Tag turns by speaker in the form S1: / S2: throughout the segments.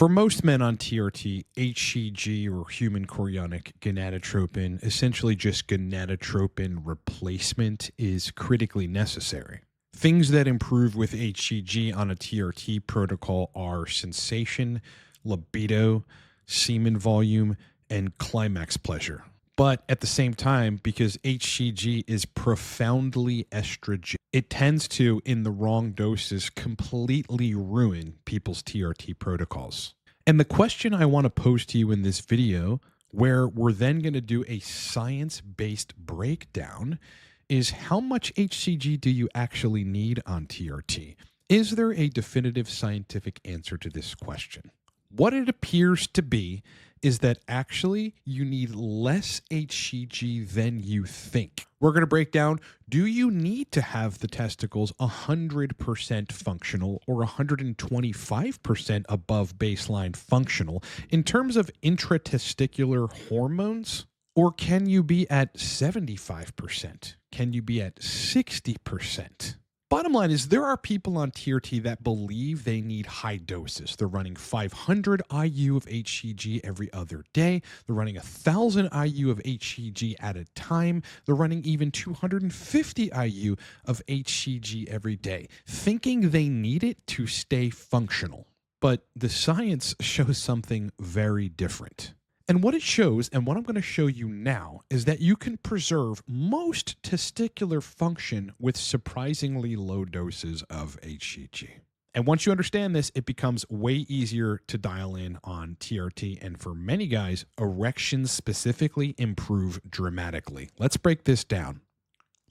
S1: For most men on TRT, HCG or human chorionic gonadotropin, essentially just gonadotropin replacement, is critically necessary. Things that improve with HCG on a TRT protocol are sensation, libido, semen volume, and climax pleasure. But at the same time, because HCG is profoundly estrogen, it tends to, in the wrong doses, completely ruin people's TRT protocols. And the question I want to pose to you in this video, where we're then going to do a science-based breakdown, is how much HCG do you actually need on TRT? Is there a definitive scientific answer to this question? What it appears to be is that actually you need less HCG than you think. We're going to break down, do you need to have the testicles 100% functional or 125% above baseline functional in terms of intratesticular hormones? Or can you be at 75%? Can you be at 60%? Bottom line is there are people on TRT that believe they need high doses. They're running 500 IU of HCG every other day. They're running 1,000 IU of HCG at a time. They're running even 250 IU of HCG every day, thinking they need it to stay functional. But the science shows something very different. And what it shows, and what I'm going to show you now, is that you can preserve most testicular function with surprisingly low doses of HCG. And once you understand this, it becomes way easier to dial in on TRT. And for many guys, erections specifically improve dramatically. Let's break this down.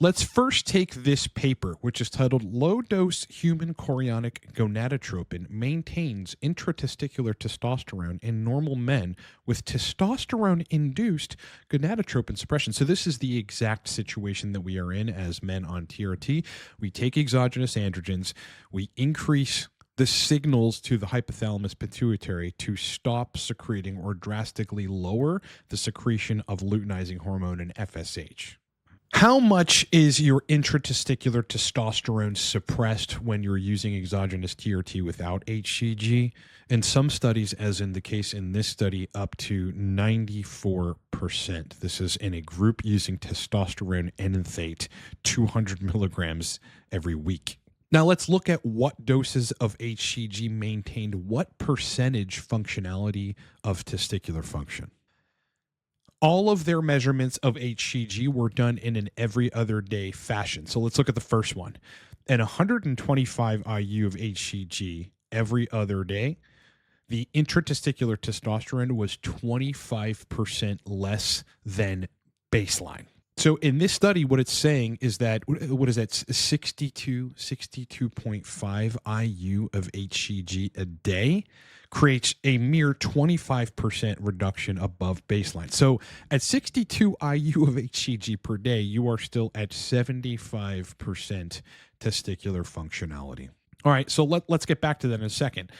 S1: Let's first take this paper, which is titled Low-Dose Human Chorionic Gonadotropin Maintains Intratesticular Testosterone in Normal Men with Testosterone-Induced Gonadotropin Suppression. So this is the exact situation that we are in as men on TRT. We take exogenous androgens, we increase the signals to the hypothalamus pituitary to stop secreting or drastically lower the secretion of luteinizing hormone and FSH. How much is your intratesticular testosterone suppressed when you're using exogenous TRT without HCG? In some studies, as in the case in this study, up to 94%. This is in a group using testosterone enanthate, 200 milligrams every week. Now let's look at what doses of HCG maintained what percentage functionality of testicular function. All of their measurements of HCG were done in an every other day fashion. So let's look at the first one. At 125 IU of HCG every other day, the intratesticular testosterone was 25% less than baseline. So in this study, what it's saying is that, 62.5 IU of HCG a day creates a mere 25% reduction above baseline. So at 62 IU of HCG per day, you are still at 75% testicular functionality. All right, so let's get back to that in a second.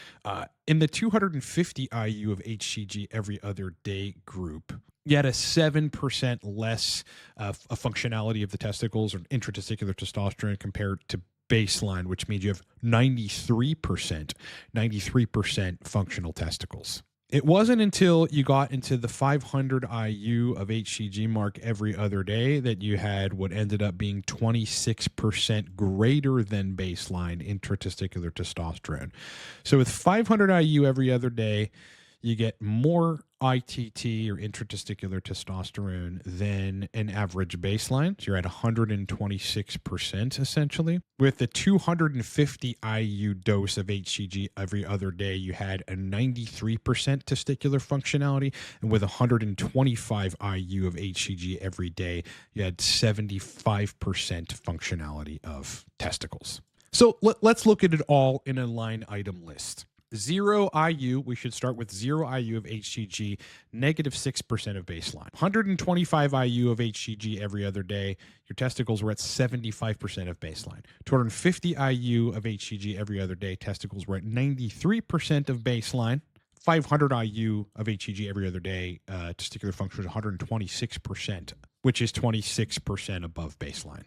S1: In the 250 IU of HCG every other day group, you had a 7% less functionality of the testicles or intratesticular testosterone compared to baseline, which means you have 93% functional testicles. It wasn't until you got into the 500 IU of HCG mark every other day that you had what ended up being 26% greater than baseline intratesticular testosterone. So with 500 IU every other day, you get more ITT or intratesticular testosterone than an average baseline. So you're at 126% essentially. With the 250 IU dose of HCG every other day, you had a 93% testicular functionality. And with 125 IU of HCG every day, you had 75% functionality of testicles. So let's look at it all in a line item list. 0 IU, we should start with 0 IU of HCG, -6% of baseline. 125 IU of HCG every other day, your testicles were at 75% of baseline. 250 IU of HCG every other day, testicles were at 93% of baseline. 500 IU of HCG every other day, testicular function was 126%, which is 26% above baseline.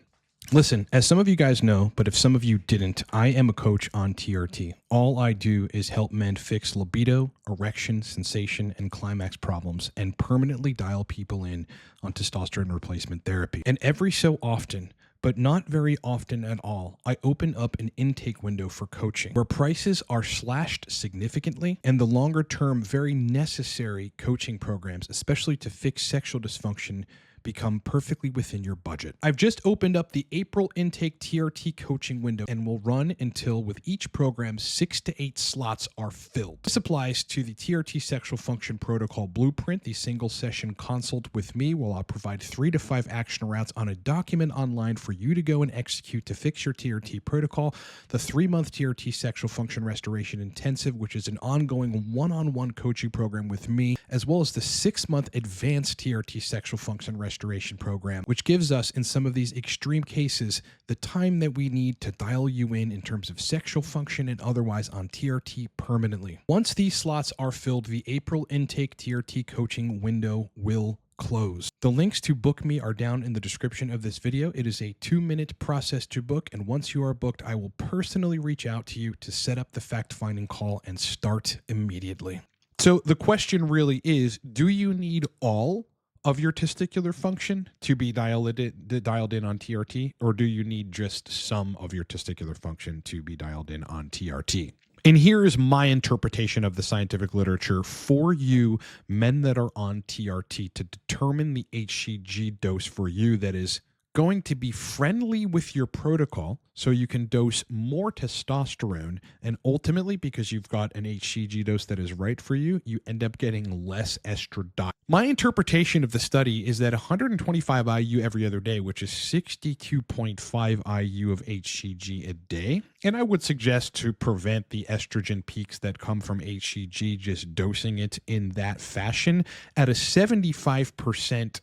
S1: Listen, as some of you guys know, but if some of you didn't, I am a coach on TRT. All I do is help men fix libido, erection, sensation, and climax problems and permanently dial people in on testosterone replacement therapy. And every so often, but not very often at all, I open up an intake window for coaching where prices are slashed significantly and the longer term, very necessary coaching programs, especially to fix sexual dysfunction, become perfectly within your budget. I've just opened up the April intake TRT coaching window and will run until with each program 6 to 8 slots are filled. This applies to the TRT sexual function protocol blueprint, the single session consult with me, where I'll provide 3 to 5 action routes on a document online for you to go and execute to fix your TRT protocol, the 3-month TRT sexual function restoration intensive, which is an ongoing one-on-one coaching program with me, as well as the 6-month advanced TRT sexual function restoration program, which gives us, in some of these extreme cases, the time that we need to dial you in terms of sexual function and otherwise on TRT permanently. Once these slots are filled, the April intake TRT coaching window will close. The links to book me are down in the description of this video. It is a 2-minute process to book, and once you are booked, I will personally reach out to you to set up the fact-finding call and start immediately. So the question really is, do you need all of your testicular function to be dialed in on TRT, or do you need just some of your testicular function to be dialed in on TRT? And here is my interpretation of the scientific literature for you men that are on TRT to determine the HCG dose for you that is going to be friendly with your protocol so you can dose more testosterone, and ultimately, because you've got an HCG dose that is right for you, you end up getting less estradiol. My interpretation of the study is that 125 IU every other day, which is 62.5 IU of HCG a day, and I would suggest to prevent the estrogen peaks that come from HCG, just dosing it in that fashion at a 75%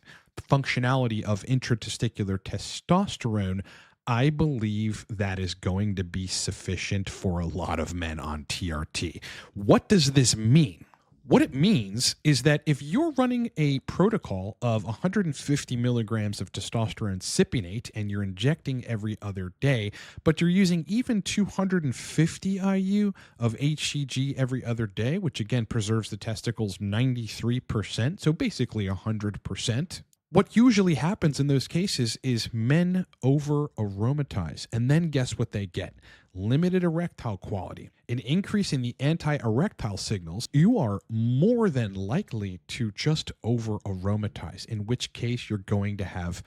S1: functionality of intratesticular testosterone, I believe that is going to be sufficient for a lot of men on TRT. What does this mean? What it means is that if you're running a protocol of 150 milligrams of testosterone cypionate and you're injecting every other day, but you're using even 250 IU of HCG every other day, which again preserves the testicles 93%, so basically 100%. What usually happens in those cases is men over aromatize, and then guess what they get? Limited erectile quality. An increase in the anti-erectile signals, you are more than likely to just over aromatize, in which case you're going to have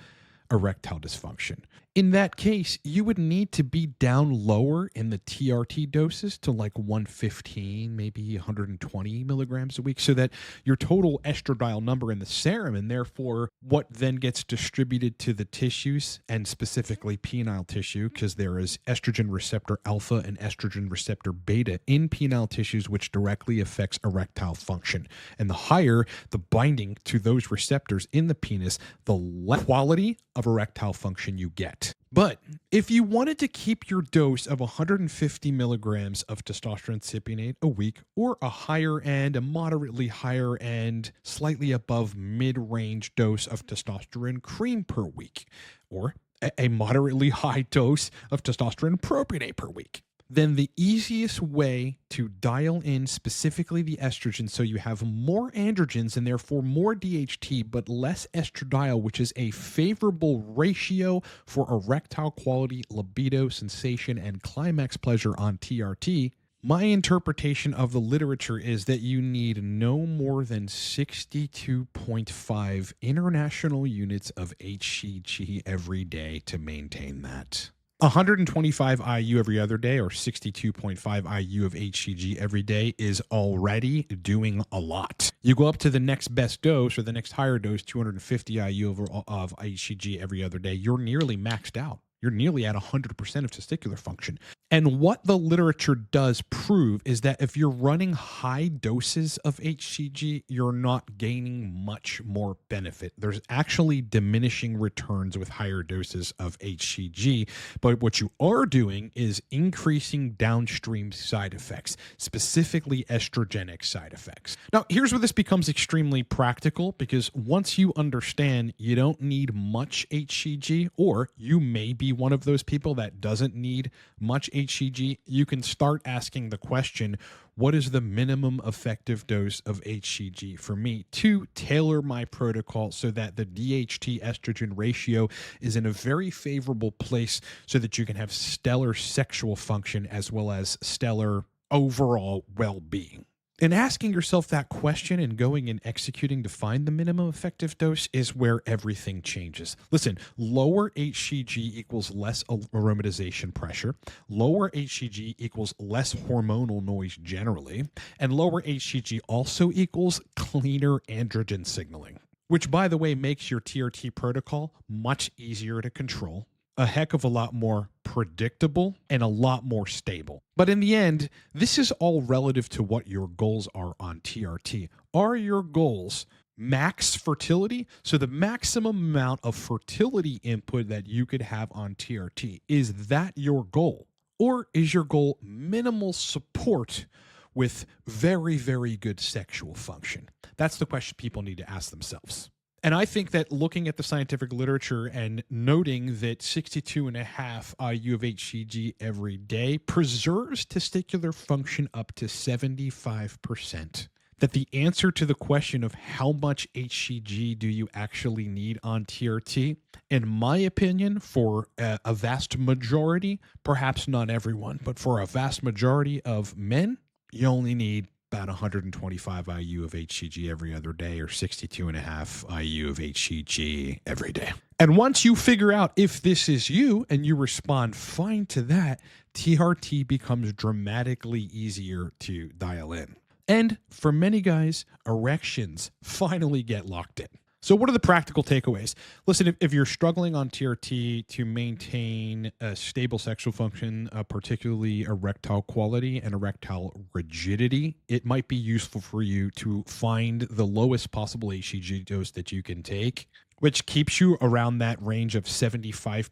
S1: erectile dysfunction. In that case, you would need to be down lower in the TRT doses to like 115, maybe 120 milligrams a week, so that your total estradiol number in the serum, and therefore what then gets distributed to the tissues, and specifically penile tissue, because there is estrogen receptor alpha and estrogen receptor beta in penile tissues, which directly affects erectile function. And the higher the binding to those receptors in the penis, the less quality of erectile function you get. But if you wanted to keep your dose of 150 milligrams of testosterone cypionate a week, or a higher end, a moderately higher end, slightly above mid-range dose of testosterone cream per week, or a moderately high dose of testosterone propionate per week, then the easiest way to dial in specifically the estrogen so you have more androgens and therefore more DHT but less estradiol, which is a favorable ratio for erectile quality, libido, sensation, and climax pleasure on TRT. My interpretation of the literature is that you need no more than 62.5 international units of HCG every day to maintain that. 125 IU every other day, or 62.5 IU of HCG every day, is already doing a lot. You go up to the next best dose, or the next higher dose, 250 IU of HCG every other day, you're nearly maxed out. You're nearly at 100% of testicular function. And what the literature does prove is that if you're running high doses of HCG, you're not gaining much more benefit. There's actually diminishing returns with higher doses of HCG, but what you are doing is increasing downstream side effects, specifically estrogenic side effects. Now, here's where this becomes extremely practical, because once you understand you don't need much HCG, or you may be be one of those people that doesn't need much HCG, you can start asking the question, what is the minimum effective dose of HCG for me, to tailor my protocol so that the DHT estrogen ratio is in a very favorable place so that you can have stellar sexual function as well as stellar overall well-being. And asking yourself that question and going and executing to find the minimum effective dose is where everything changes. Listen, lower HCG equals less aromatization pressure. Lower HCG equals less hormonal noise generally. And lower HCG also equals cleaner androgen signaling, which, by the way, makes your TRT protocol much easier to control, a heck of a lot more predictable, and a lot more stable. But in the end, this is all relative to what your goals are on TRT. Are your goals max fertility? So the maximum amount of fertility input that you could have on TRT, is that your goal? Or is your goal minimal support with very, very good sexual function? That's the question people need to ask themselves. And I think that looking at the scientific literature and noting that 62.5 IU of HCG every day preserves testicular function up to 75%, that the answer to the question of how much HCG do you actually need on TRT, in my opinion, for a vast majority, perhaps not everyone, but for a vast majority of men, you only need about 125 IU of HCG every other day, or 62.5 IU of HCG every day. And once you figure out if this is you and you respond fine to that, TRT becomes dramatically easier to dial in. And for many guys, erections finally get locked in. So what are the practical takeaways? Listen, if you're struggling on TRT to maintain a stable sexual function, particularly erectile quality and erectile rigidity, it might be useful for you to find the lowest possible HCG dose that you can take, which keeps you around that range of 75%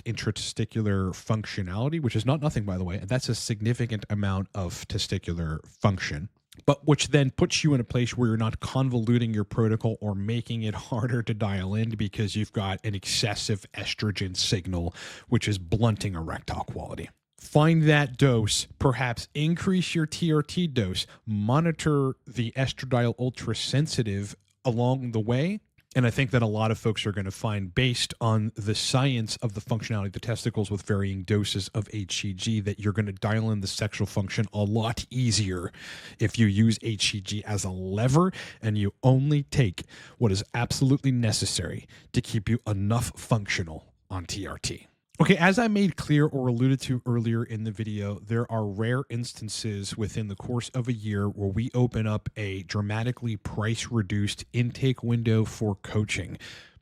S1: intratesticular functionality, which is not nothing, by the way. That's a significant amount of testicular function, but which then puts you in a place where you're not convoluting your protocol or making it harder to dial in because you've got an excessive estrogen signal, which is blunting erectile quality. Find that dose, perhaps increase your TRT dose, monitor the estradiol ultrasensitive along the way. And I think that a lot of folks are going to find, based on the science of the functionality of the testicles with varying doses of HCG, that you're going to dial in the sexual function a lot easier if you use HCG as a lever and you only take what is absolutely necessary to keep you enough functional on TRT. Okay, as I made clear or alluded to earlier in the video, there are rare instances within the course of a year where we open up a dramatically price-reduced intake window for coaching.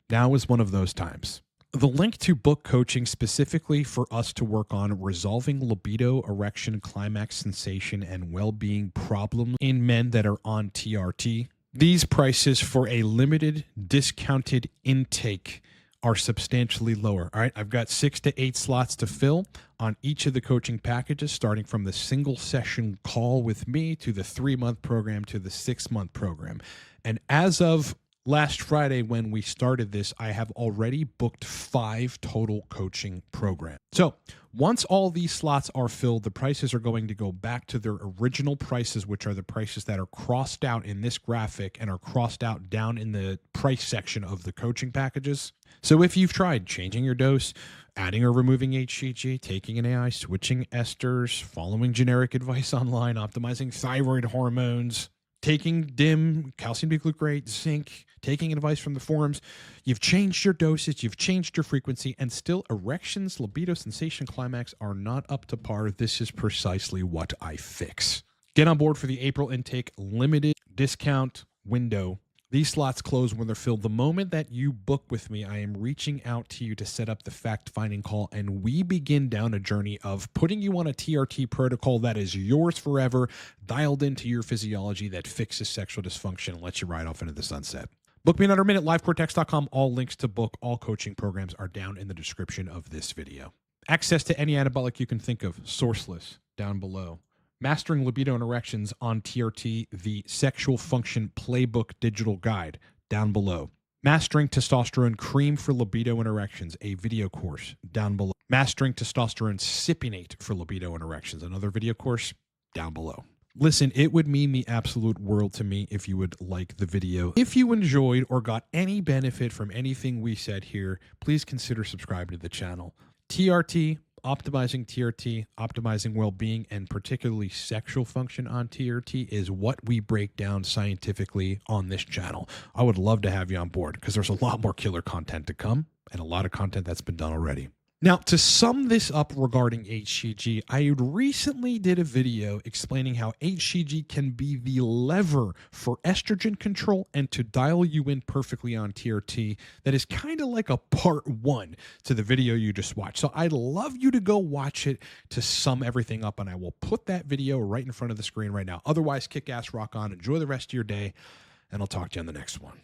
S1: Now is one of those times. The link to book coaching specifically for us to work on resolving libido, erection, climax sensation, and well-being problems in men that are on TRT. These prices for a limited, discounted intake are substantially lower. All right, I've got 6 to 8 slots to fill on each of the coaching packages, starting from the single session call with me to the 3-month program to the 6-month program. And as of last Friday, when we started this, I have already booked 5 total coaching programs. So once all these slots are filled, the prices are going to go back to their original prices, which are the prices that are crossed out in this graphic and are crossed out down in the price section of the coaching packages. So if you've tried changing your dose, adding or removing HCG, taking an AI, switching esters, following generic advice online, optimizing thyroid hormones, taking DIM, calcium D-glucarate, zinc, taking advice from the forums, you've changed your dosage, you've changed your frequency, and still erections, libido, sensation, climax are not up to par, this is precisely what I fix. Get on board for the April intake limited discount window. These slots close when they're filled. The moment that you book with me, I am reaching out to you to set up the fact-finding call, and we begin down a journey of putting you on a TRT protocol that is yours forever, dialed into your physiology, that fixes sexual dysfunction and lets you ride off into the sunset. Book me in under a minute, livecortex.com. All links to book all coaching programs are down in the description of this video. Access to any anabolic you can think of, sourceless, down below. Mastering Libido and Erections on TRT, the Sexual Function Playbook Digital Guide, down below. Mastering Testosterone Cream for Libido and Erections, a video course down below. Mastering Testosterone Cypionate for Libido and Erections, another video course down below. Listen, it would mean the absolute world to me if you would like the video. If you enjoyed or got any benefit from anything we said here, please consider subscribing to the channel. TRT, optimizing TRT, optimizing well-being, and particularly sexual function on TRT is what we break down scientifically on this channel. I would love to have you on board because there's a lot more killer content to come and a lot of content that's been done already. Now, to sum this up regarding HCG, I recently did a video explaining how HCG can be the lever for estrogen control and to dial you in perfectly on TRT. That is kind of like a part one to the video you just watched. So I'd love you to go watch it to sum everything up, and I will put that video right in front of the screen right now. Otherwise, kick ass, rock on, enjoy the rest of your day, and I'll talk to you on the next one.